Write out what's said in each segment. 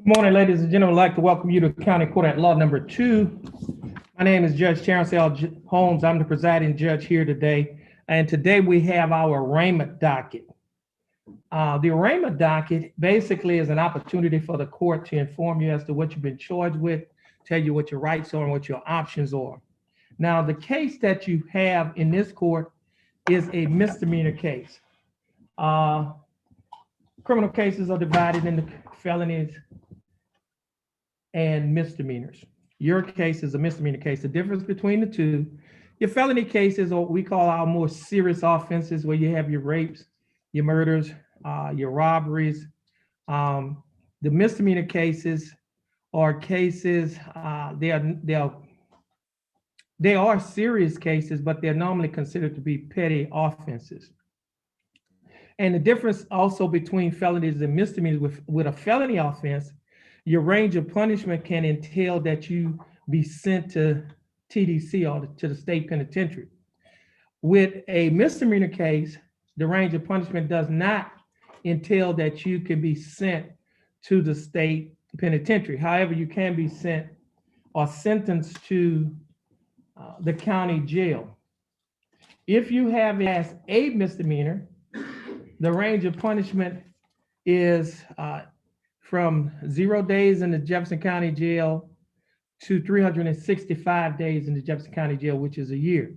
Good morning, ladies and gentlemen. I'd like to welcome you to County Court at Law number 2. My name is Judge Terrence Holmes. I'm the presiding judge here today. And today we have our arraignment docket. The arraignment docket basically is an opportunity for the court to inform you as to what you've been charged with, tell you what your rights are and what your options are. Now, the case that you have in this court is a misdemeanor case. Criminal cases are divided into felonies and misdemeanors. Your case is a misdemeanor case. The difference between the two, your felony cases are what we call our more serious offenses, where you have your rapes, your murders, your robberies. The misdemeanor cases are cases, they are serious cases, but they're normally considered to be petty offenses. And the difference also between felonies and misdemeanors, with a felony offense, your range of punishment can entail that you be sent to TDC or to the state penitentiary. With a misdemeanor case, the range of punishment does not entail that you can be sent to the state penitentiary. However, you can be sent or sentenced to the county jail. If you have as a misdemeanor, the range of punishment is from 0 days in the Jefferson County Jail to 365 days in the Jefferson County Jail, which is a year.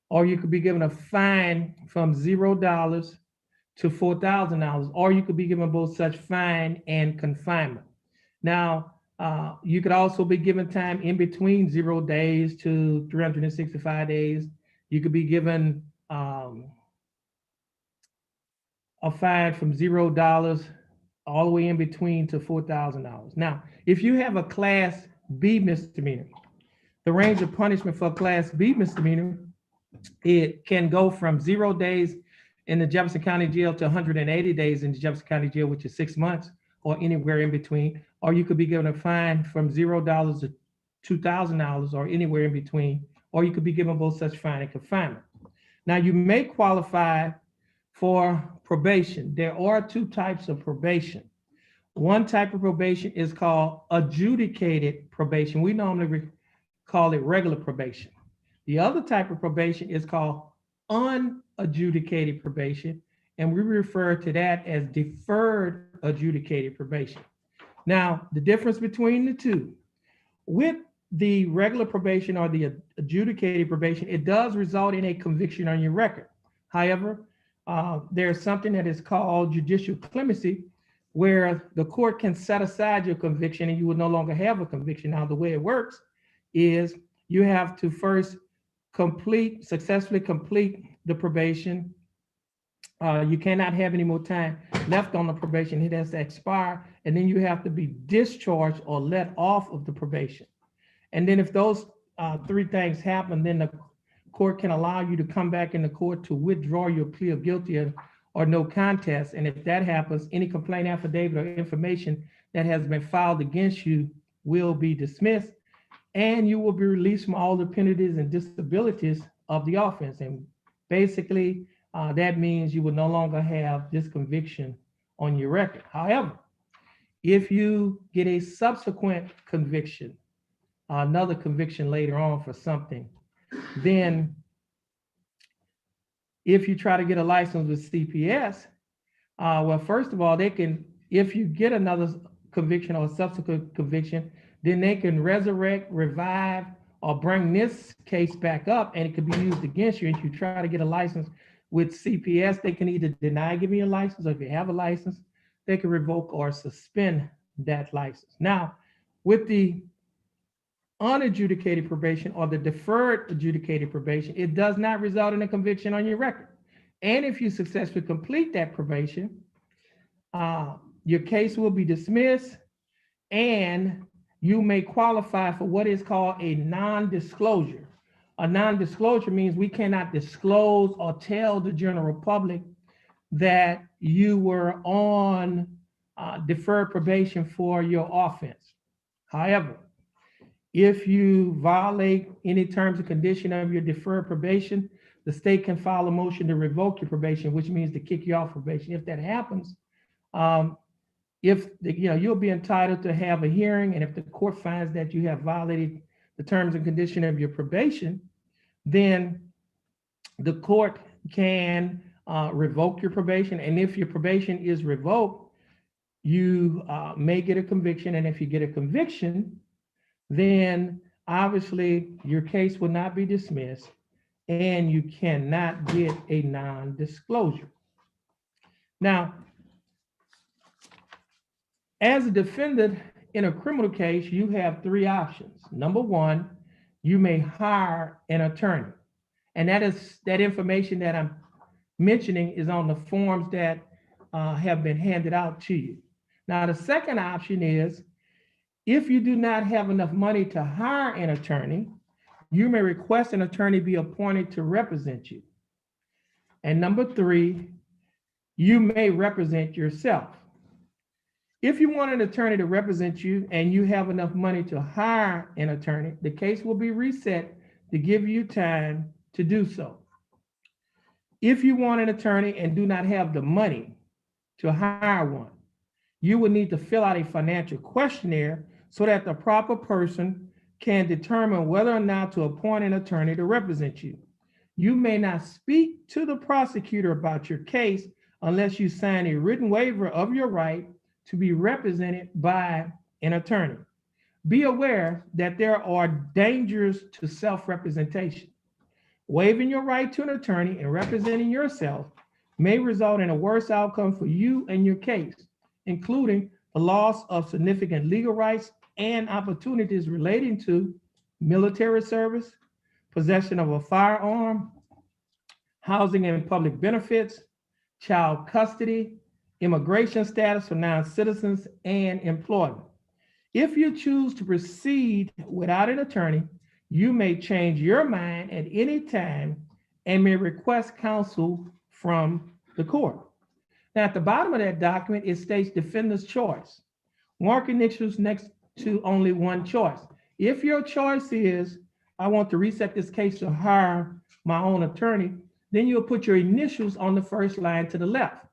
Or you could be given a fine from $0 to $4,000, or you could be given both such fine and confinement. Now, you could also be given time in between 0 days to 365 days. You could be given a fine from $0 all the way in between to $4,000. Now, if you have a Class B misdemeanor, the range of punishment for a Class B misdemeanor, it can go from 0 days in the Jefferson County Jail to 180 days in the Jefferson County Jail, which is 6 months, or anywhere in between. Or you could be given a fine from $0 to $2,000, or anywhere in between. Or you could be given both such fine and confinement. Now, you may qualify for probation. There are two types of probation. One type of probation is called adjudicated probation. We normally call it regular probation. The other type of probation is called unadjudicated probation, and we refer to that as deferred adjudicated probation. Now, the difference between the two, with the regular probation or the adjudicated probation, it does result in a conviction on your record. However, there's something that is called judicial clemency, where the court can set aside your conviction and you will no longer have a conviction. Now, the way it works is you have to first successfully complete the probation. You cannot have any more time left on the probation. It has to expire, and then you have to be discharged or let off of the probation. And then if those three things happen, then the court can allow you to come back in the court to withdraw your plea of guilty or no contest. And if that happens, any complaint, affidavit, or information that has been filed against you will be dismissed, and you will be released from all the penalties and disabilities of the offense. And basically, that means you will no longer have this conviction on your record. However, if you get a subsequent conviction, another conviction later on for something, then if you try to get a license with CPS, well, first of all, they can, if you get another conviction or a subsequent conviction, then they can resurrect, revive, or bring this case back up, and it could be used against you. If you try to get a license with CPS, they can either deny giving you a license, or if you have a license, they can revoke or suspend that license. Now, with the unadjudicated probation or the deferred adjudicated probation, it does not result in a conviction on your record. And if you successfully complete that probation, your case will be dismissed, and you may qualify for what is called a non-disclosure. A non-disclosure means we cannot disclose or tell the general public that you were on deferred probation for your offense. However, if you violate any terms and condition of your deferred probation, the state can file a motion to revoke your probation, which means to kick you off probation. If that happens, if you'll be entitled to have a hearing, and if the court finds that you have violated the terms and conditions of your probation, then the court can revoke your probation. And if your probation is revoked, you may get a conviction. And if you get a conviction, then obviously your case will not be dismissed and you cannot get a non-disclosure. Now, as a defendant in a criminal case, you have three options. Number one, you may hire an attorney. And that information that I'm mentioning is on the forms that have been handed out to you. Now, the second option is, if you do not have enough money to hire an attorney, you may request an attorney be appointed to represent you. And number three, you may represent yourself. If you want an attorney to represent you and you have enough money to hire an attorney, the case will be reset to give you time to do so. If you want an attorney and do not have the money to hire one, you will need to fill out a financial questionnaire so that the proper person can determine whether or not to appoint an attorney to represent you. You may not speak to the prosecutor about your case unless you sign a written waiver of your right to be represented by an attorney. Be aware that there are dangers to self-representation. Waiving your right to an attorney and representing yourself may result in a worse outcome for you and your case, including the loss of significant legal rights and opportunities relating to military service, possession of a firearm, housing and public benefits, child custody, immigration status for non-citizens, and employment. If you choose to proceed without an attorney, you may change your mind at any time and may request counsel from the court. Now, at the bottom of that document, it states defendant's choice. Mark initials next to only one choice. If your choice is, I want to reset this case to hire my own attorney, then you'll put your initials on the first line to the left.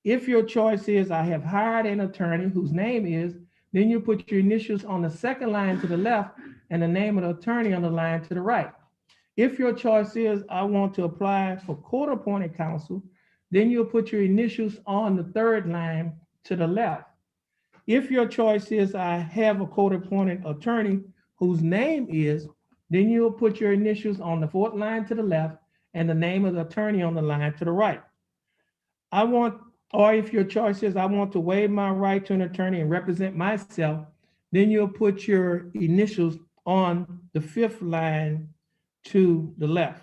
If your choice is, I have hired an attorney whose name is, then you put your initials on the second line to the left and the name of the attorney on the line to the right. If your choice is, I want to apply for court-appointed counsel, then you'll put your initials on the third line to the left. If your choice is, I have a court-appointed attorney whose name is, then you'll put your initials on the fourth line to the left and the name of the attorney on the line to the right. Or if your choice is, I want to waive my right to an attorney and represent myself, then you'll put your initials on the fifth line to the left.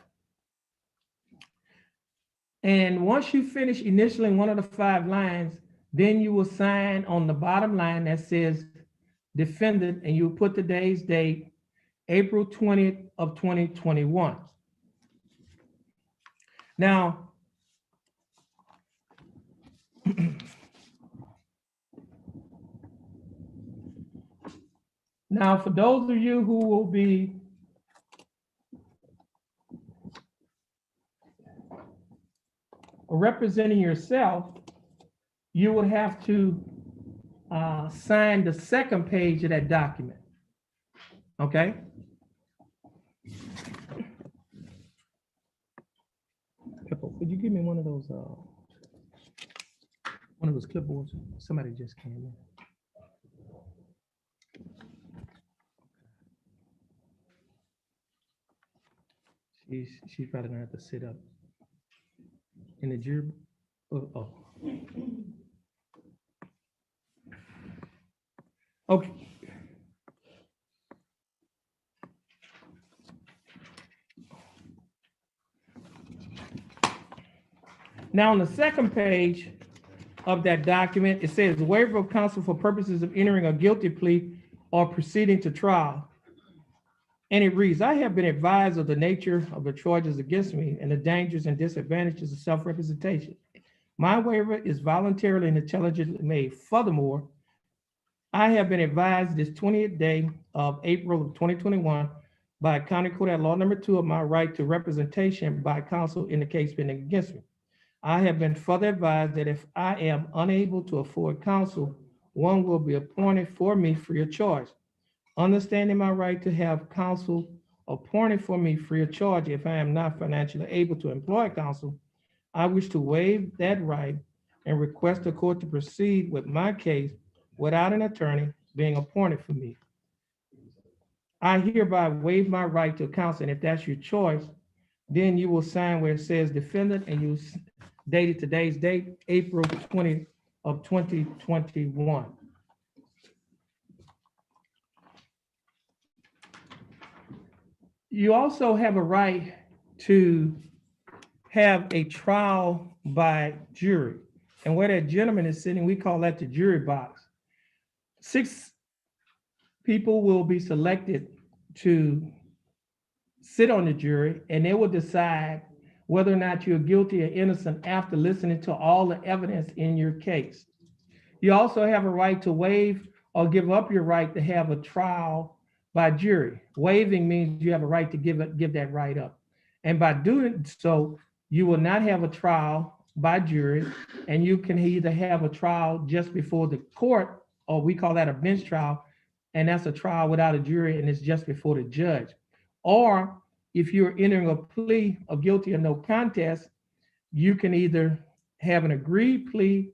And once you finish initialing one of the 5 lines, then you will sign on the bottom line that says defendant, and you'll put today's date, April 20th of 2021. Now, for those of you who will be representing yourself, you would have to sign the second page of that document, okay? Could you give me one of those clipboards? Somebody just came in. She's probably gonna have to sit up in the jury. Oh. Okay. Now, on the second page of that document, it says waiver of counsel for purposes of entering a guilty plea or proceeding to trial. And it reads, I have been advised of the nature of the charges against me and the dangers and disadvantages of self-representation. My waiver is voluntarily and intelligently made. Furthermore, I have been advised this 20th day of April of 2021 by County Court at Law number 2 of my right to representation by counsel in the case pending against me. I have been further advised that if I am unable to afford counsel one will be appointed for me free of charge. Understanding my right to have counsel appointed for me free of charge if I am not financially able to employ counsel, I wish to waive that right and request the court to proceed with my case without an attorney being appointed for me. I hereby waive my right to counsel, and if that's your choice, then you will sign where it says defendant, and you date it today's date, April 20 of 2021. You also have a right to have a trial by jury. And where that gentleman is sitting, we call that the jury box. 6 people will be selected to sit on the jury, and they will decide whether or not you're guilty or innocent after listening to all the evidence in your case. You also have a right to waive or give up your right to have a trial by jury. Waiving means you have a right to give that right up. And by doing so, you will not have a trial by jury, and you can either have a trial just before the court, or we call that a bench trial, and that's a trial without a jury, and it's just before the judge. Or if you're entering a plea of guilty or no contest, you can either have an agreed plea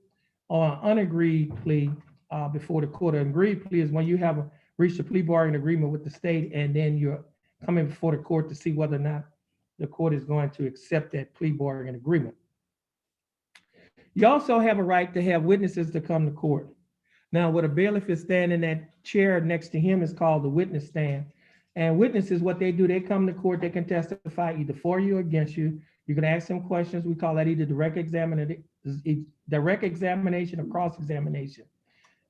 or an unagreed plea before the court. An agreed plea is when you have reached a plea bargaining agreement with the state, and then you're coming before the court to see whether or not the court is going to accept that plea bargaining agreement. You also have a right to have witnesses to come to court. Now, what a bailiff is standing, that chair next to him is called the witness stand. And witnesses, what they do, they come to court, they can testify either for you or against you. You can ask them questions. We call that either direct examination or cross-examination.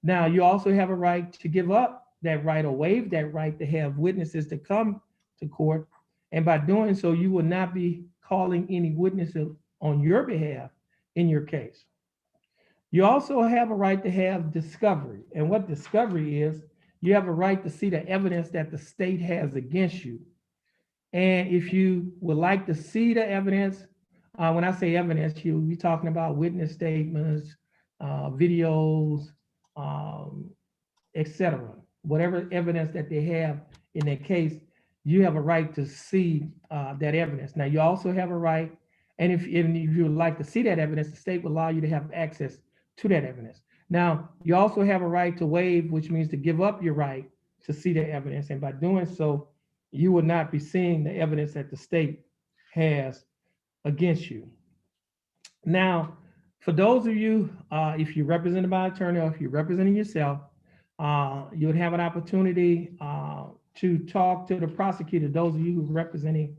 Now, you also have a right to give up that right or waive that right to have witnesses to come to court. And by doing so, you will not be calling any witnesses on your behalf in your case. You also have a right to have discovery. And what discovery is, you have a right to see the evidence that the state has against you. And if you would like to see the evidence, when I say evidence, you're talking about witness statements, videos, etc. Whatever evidence that they have in their case, you have a right to see that evidence. Now, you also have a right, and if you would like to see that evidence, the state will allow you to have access to that evidence. Now, you also have a right to waive, which means to give up your right to see the evidence. And by doing so, you will not be seeing the evidence that the state has against you. Now, for those of you, if you're represented by an attorney or if you're representing yourself, you would have an opportunity to talk to the prosecutor, those of you who are representing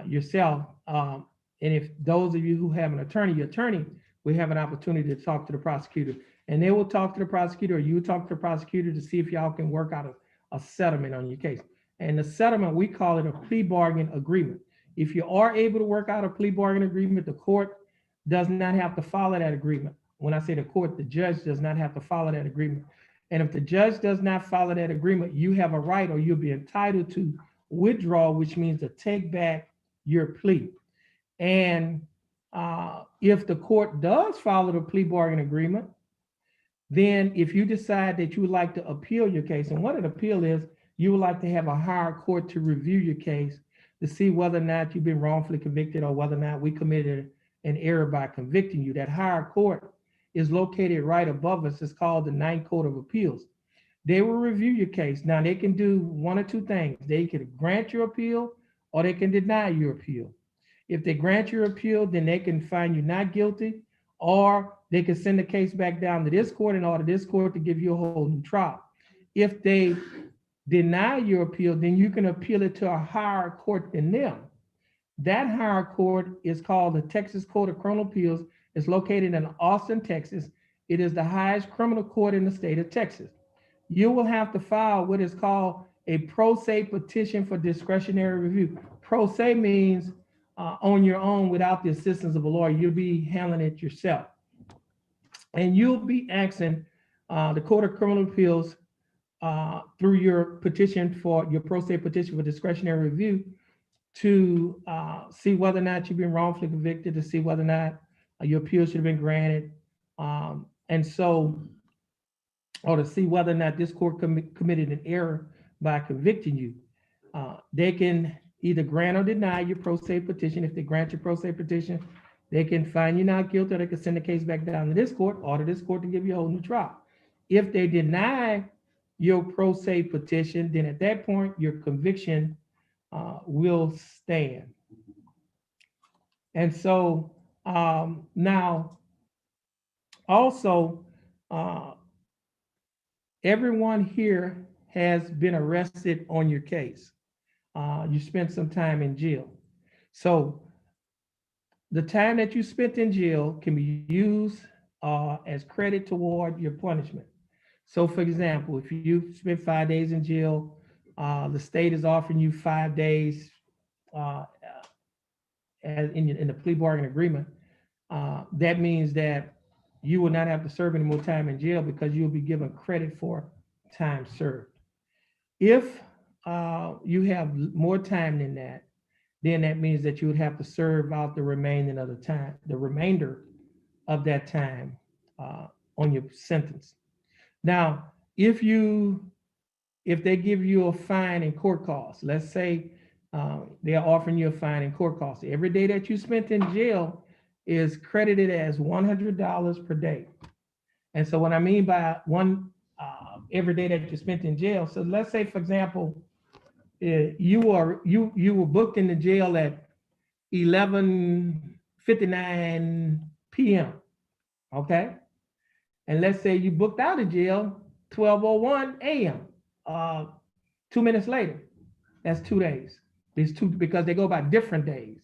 yourself. And if those of you who have an attorney, your attorney, we have an opportunity to talk to the prosecutor. And they will talk to the prosecutor, or you talk to the prosecutor to see if y'all can work out a settlement on your case. And the settlement, we call it a plea bargain agreement. If you are able to work out a plea bargain agreement, the court does not have to follow that agreement. When I say the court, the judge does not have to follow that agreement. And if the judge does not follow that agreement, you have a right, or you'll be entitled to withdraw, which means to take back your plea. And if the court does follow the plea bargain agreement, then if you decide that you would like to appeal your case, and what an appeal is, you would like to have a higher court to review your case to see whether or not you've been wrongfully convicted or whether or not we committed an error by convicting you. That higher court is located right above us. It's called the Ninth Court of Appeals. They will review your case. Now, they can do one or two things. They can grant your appeal or they can deny your appeal. If they grant your appeal, then they can find you not guilty, or they can send the case back down to this court and order this court to give you a whole new trial. If they deny your appeal, then you can appeal it to a higher court than them. That higher court is called the Texas Court of Criminal Appeals. It's located in Austin, Texas. It is the highest criminal court in the state of Texas. You will have to file what is called a pro se petition for discretionary review. Pro se means on your own without the assistance of a lawyer. You'll be handling it yourself. And you'll be asking the Court of Criminal Appeals through your petition for your pro se petition for discretionary review to see whether or not you've been wrongfully convicted, to see whether or not your appeal should have been granted. And so or to see whether or not this court committed an error by convicting you. They can either grant or deny your pro se petition. If they grant your pro se petition, they can find you not guilty, or they can send the case back down to this court, order this court to give you a whole new trial. If they deny your pro se petition, then at that point, your conviction will stand. And so now, also, everyone here has been arrested on your case. You spent some time in jail. So the time that you spent in jail can be used as credit toward your punishment. So for example, if you spent 5 days in jail, the state is offering you 5 days in the plea bargain agreement. That means that you will not have to serve any more time in jail because you'll be given credit for time served. If you have more time than that, then that means that you would have to serve out the remainder of that time on your sentence. Now, if they give you a fine in court costs, let's say they are offering you a fine in court costs, every day that you spent in jail is credited as $100 per day. And so what I mean by every day that you spent in jail, so let's say, for example, you were booked in the jail at 11:59 p.m. Okay, and let's say you booked out of jail 12:01 a.m. 2 minutes later. That's 2 days. These two, because they go by different days.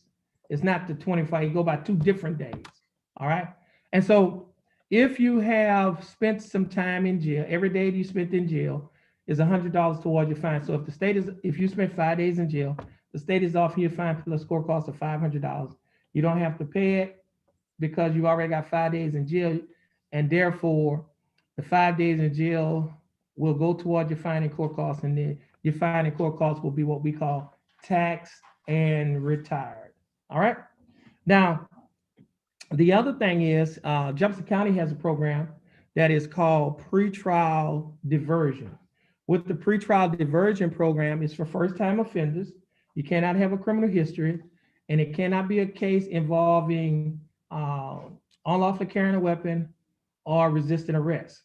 It's not the 25. You go by 2 different days. All right, and so if you have spent some time in jail, every day that you spent in jail is $100 towards your fine. So if you spent 5 days in jail, the state is offering you a fine plus court cost of $500. You don't have to pay it because you already got 5 days in jail, and therefore the 5 days in jail will go toward your fine and court costs, and then your fine and court costs will be what we call taxed and retired. All right. Now, the other thing is Jefferson County has a program that is called pretrial diversion. With the pretrial diversion program, it's for first-time offenders. You cannot have a criminal history, and it cannot be a case involving unlawfully carrying a weapon or resisting arrest.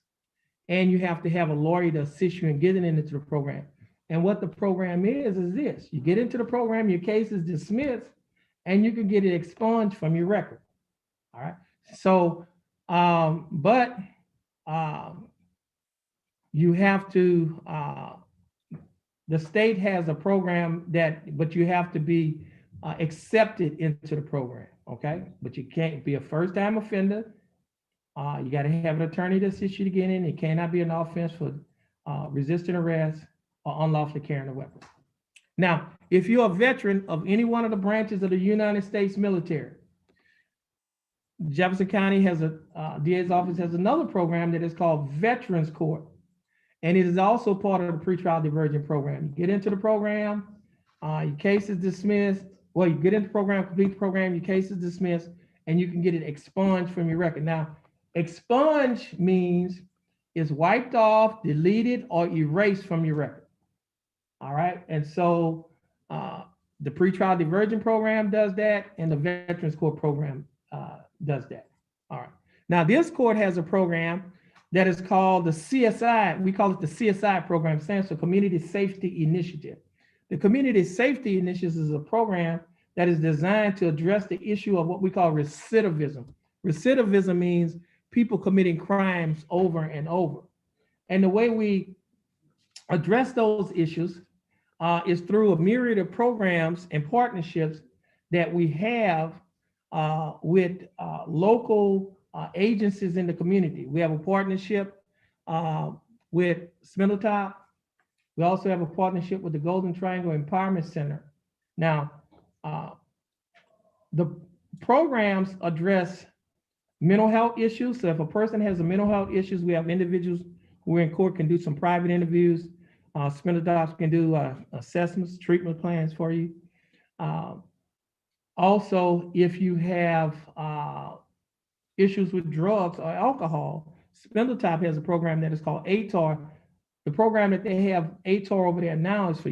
And you have to have a lawyer to assist you in getting into the program. And what the program is this: you get into the program, your case is dismissed, and you can get it expunged from your record. All right. So, you have to, the state has a program but you have to be accepted into the program, okay? But you can't be a first-time offender. You got to have an attorney to assist you to get in. It cannot be an offense for resisting arrest or unlawfully carrying a weapon. Now, if you're a veteran of any one of the branches of the United States military, Jefferson County has DA's office has another program that is called Veterans Court. And it is also part of the pretrial diversion program. You get into the program, your case is dismissed. Well, you get into the program, complete the program, your case is dismissed, and you can get it expunged from your record. Now, expunge means it's wiped off, deleted, or erased from your record. All right. And so the pretrial diversion program does that, and the Veterans Court program does that. All right. Now, this court has a program that is called the CSI. We call it the CSI program, stands for Community Safety Initiative. The Community Safety Initiative is a program that is designed to address the issue of what we call recidivism. Recidivism means people committing crimes over and over. And the way we address those issues is through a myriad of programs and partnerships that we have with local agencies in the community. We have a partnership with Spindletop. We also have a partnership with the Golden Triangle Empowerment Center. Now, the programs address mental health issues. So if a person has a mental health issues, we have individuals who are in court can do some private interviews. Spindletop can do assessments, treatment plans for you. Also, if you have issues with drugs or alcohol, Spindletop has a program that is called ATAR. The program that they have ATAR over there now is for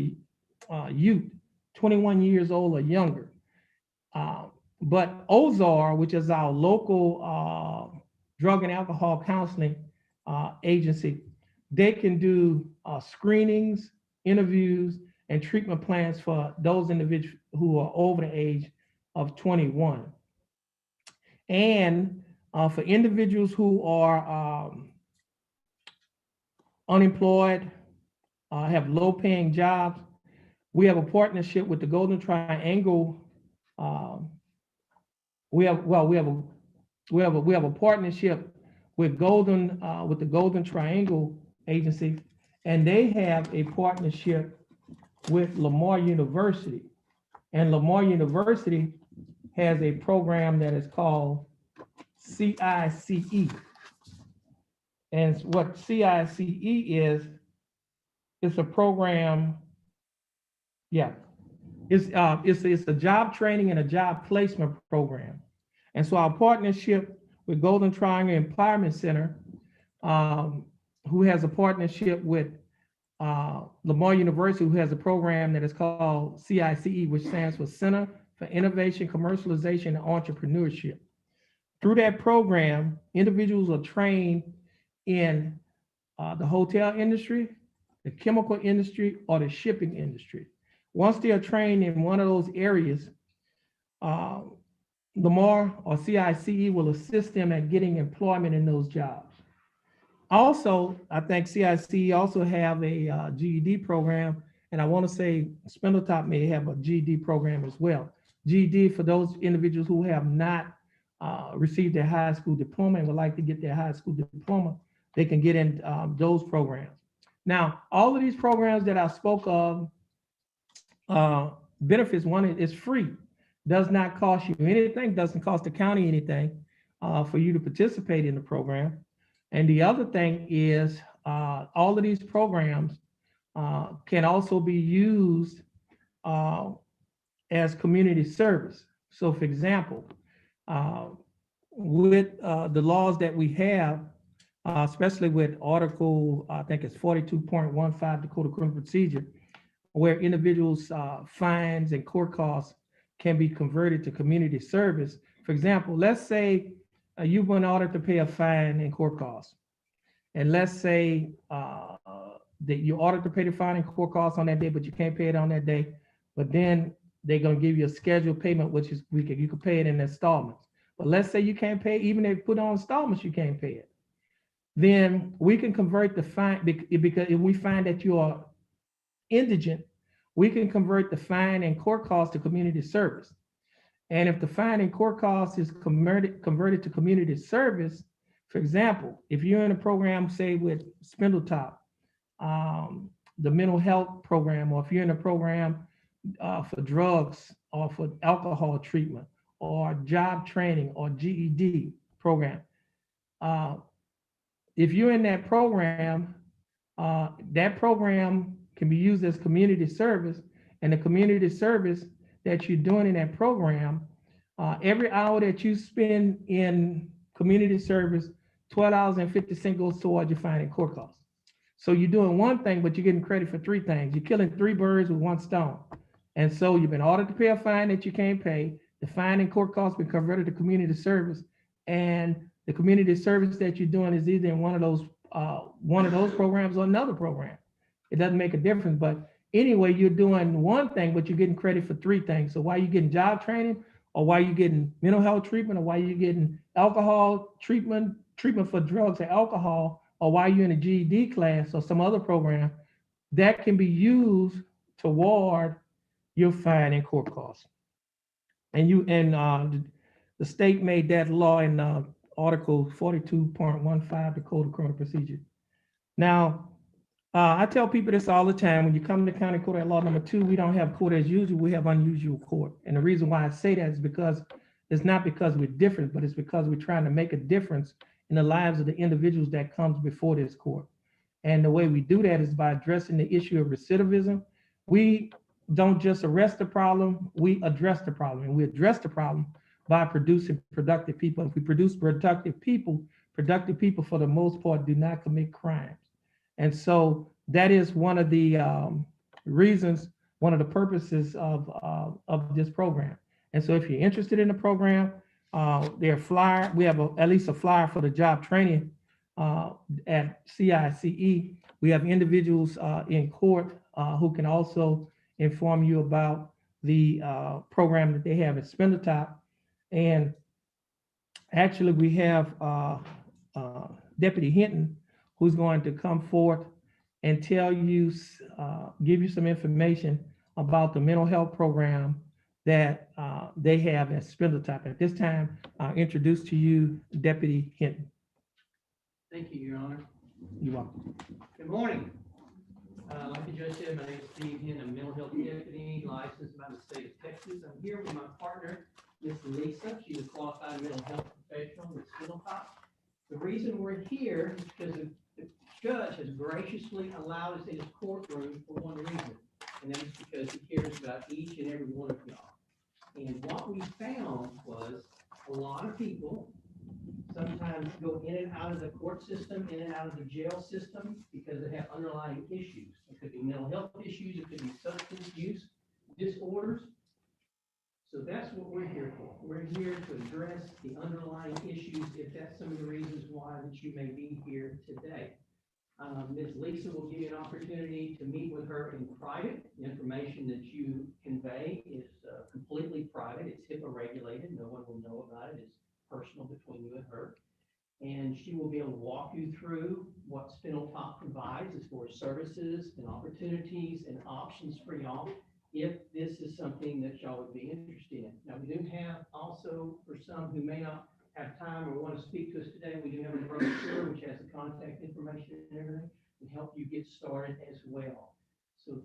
youth, 21 years old or younger. But OZAR, which is our local drug and alcohol counseling agency, they can do screenings, interviews, and treatment plans for those individuals who are over the age of 21. And for individuals who are unemployed, have low-paying jobs, we have a partnership with the Golden Triangle. We have a partnership with the Golden Triangle Agency, and they have a partnership with Lamar University. And Lamar University has a program that is called CICE. And what CICE is, it's a program, it's a job training and a job placement program. And so our partnership with Golden Triangle Empowerment Center, who has a partnership with Lamar University, who has a program that is called CICE, which stands for Center for Innovation, Commercialization, and Entrepreneurship. Through that program, individuals are trained in the hotel industry, the chemical industry, or the shipping industry. Once they are trained in one of those areas, Lamar or CICE will assist them at getting employment in those jobs. Also, I think CICE also have a GED program, and I want to say Spindletop may have a GED program as well. GED for those individuals who have not received their high school diploma and would like to get their high school diploma, they can get in those programs. Now, all of these programs that I spoke of, benefits, one is free, does not cost you anything, doesn't cost the county anything for you to participate in the program. And the other thing is all of these programs can also be used as community service. So for example, with the laws that we have, especially with Article, I think it's 42.15 the Code of Criminal Procedure, where individuals' fines and court costs can be converted to community service. For example, let's say you've been ordered to pay a fine and court costs. And let's say that you're ordered to pay the fine and court costs on that day, but you can't pay it on that day. But then they're going to give you a scheduled payment, which is you can pay it in installments. But let's say you can't pay, even if you put on installments, you can't pay it. Then we can convert the fine, because if we find that you are indigent, we can convert the fine and court costs to community service. And if the fine and court costs is converted to community service, for example, if you're in a program, say with Spindletop, the mental health program, or if you're in a program for drugs or for alcohol treatment or job training or GED program, if you're in that program can be used as community service, and the community service that you're doing in that program, every hour that you spend in community service, $12.50 goes towards your fine and court costs. So you're doing one thing, but you're getting credit for three things. You're killing three birds with one stone. And so you've been ordered to pay a fine that you can't pay. The fine and court costs been converted to community service, and the community service that you're doing is either in one of those programs or another program. It doesn't make a difference, but anyway, you're doing one thing, but you're getting credit for three things. So why are you getting job training, or why are you getting mental health treatment, or why are you getting alcohol treatment for drugs or alcohol, or why you're in a GED class or some other program, that can be used toward your fine and court costs. And the state made that law in Article 42.15 the Code of Criminal Procedure. Now, I tell people this all the time: when you come to county court at law number 2, we don't have court as usual, we have unusual court. And the reason why I say that is because it's not because we're different, but it's because we're trying to make a difference in the lives of the individuals that comes before this court. And the way we do that is by addressing the issue of recidivism. We don't just arrest the problem, we address the problem. And we address the problem by producing productive people. If we produce productive people, productive people, for the most part, do not commit crimes. And so that is one of the reasons, one of the purposes of this program. And so if you're interested in the program, their flyer, we have at least a flyer for the job training at CICE. We have individuals in court who can also inform you about the program that they have at Spindletop. And actually, we have Deputy Hinton, who's going to come forth and tell you, give you some information about the mental health program that they have at Spindletop. At this time, I'll introduce to you Deputy Hinton. Thank you, Your Honor. You're welcome. Good morning. Like the judge said, my name is Steve Hinton. I'm a mental health deputy licensed by the state of Texas. I'm here with my partner, Miss Lisa. She's a qualified mental health professional with Spindletop. The reason we're here is because the judge has graciously allowed us in his courtroom for one reason, and that is because he cares about each and every one of y'all. And what we found was a lot of people sometimes go in and out of the court system, in and out of the jail system, because they have underlying issues. It could be mental health issues, it could be substance use disorders. So that's what we're here for. We're here to address the underlying issues, if that's some of the reasons why that you may be here today. Ms. Lisa will give you an opportunity to meet with her in private. The information that you convey is completely private. It's HIPAA regulated. No one will know about it. It's personal between you and her. And she will be able to walk you through what Spindletop provides as far as services and opportunities and options for y'all, if this is something that y'all would be interested in. Now, we do have also, for some who may not have time or want to speak to us today, we do have a brochure which has the contact information and everything to help you get started as well. So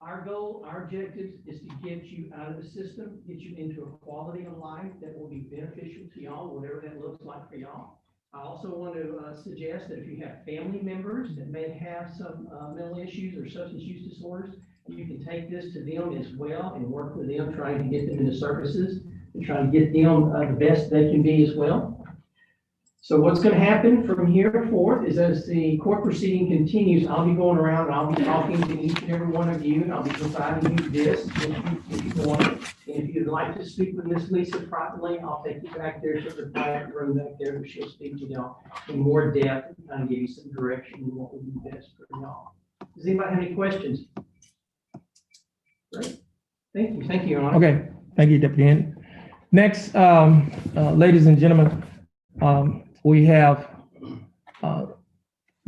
our goal, our objective is to get you out of the system, get you into a quality of life that will be beneficial to y'all, whatever that looks like for y'all. I also want to suggest that if you have family members that may have some mental issues or substance use disorders, you can take this to them as well and work with them, trying to get them into services and try to get them the best they can be as well. So what's going to happen from here forth is, as the court proceeding continues, I'll be going around and I'll be talking to each and every one of you, and I'll be providing you this if you want it. And if you'd like to speak with Miss Lisa privately, I'll take you back there to the private room back there, where she'll speak to y'all in more depth and kind of give you some direction on what would be best for y'all. Does anybody have any questions? Great. Thank you. Thank you, Your Honor. Okay, thank you, Deputy Hinton. Next, ladies and gentlemen, we have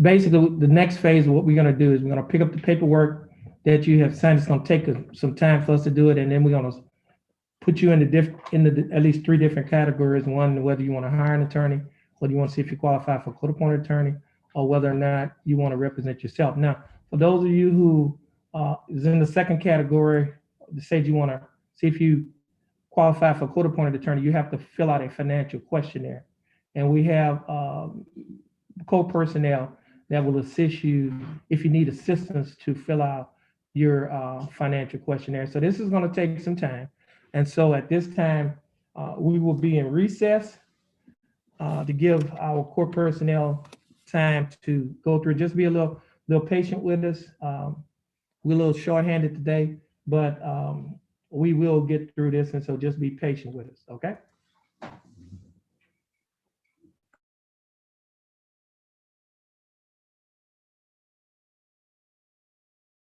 basically the next phase of what we're going to do is we're going to pick up the paperwork that you have signed. It's going to take some time for us to do it, and then we're going to put you into at least 3 different categories. One, whether you want to hire an attorney, whether you want to see if you qualify for a court-appointed attorney, or whether or not you want to represent yourself. Now, for those of you who is in the second category, that said you want to see if you qualify for a court-appointed attorney, you have to fill out a financial questionnaire. And we have court personnel that will assist you if you need assistance to fill out your financial questionnaire. So this is going to take some time. And so at this time, we will be in recess to give our court personnel time to go through. Just be a little patient with us. We're a little short-handed today, but we will get through this. And so just be patient with us, okay?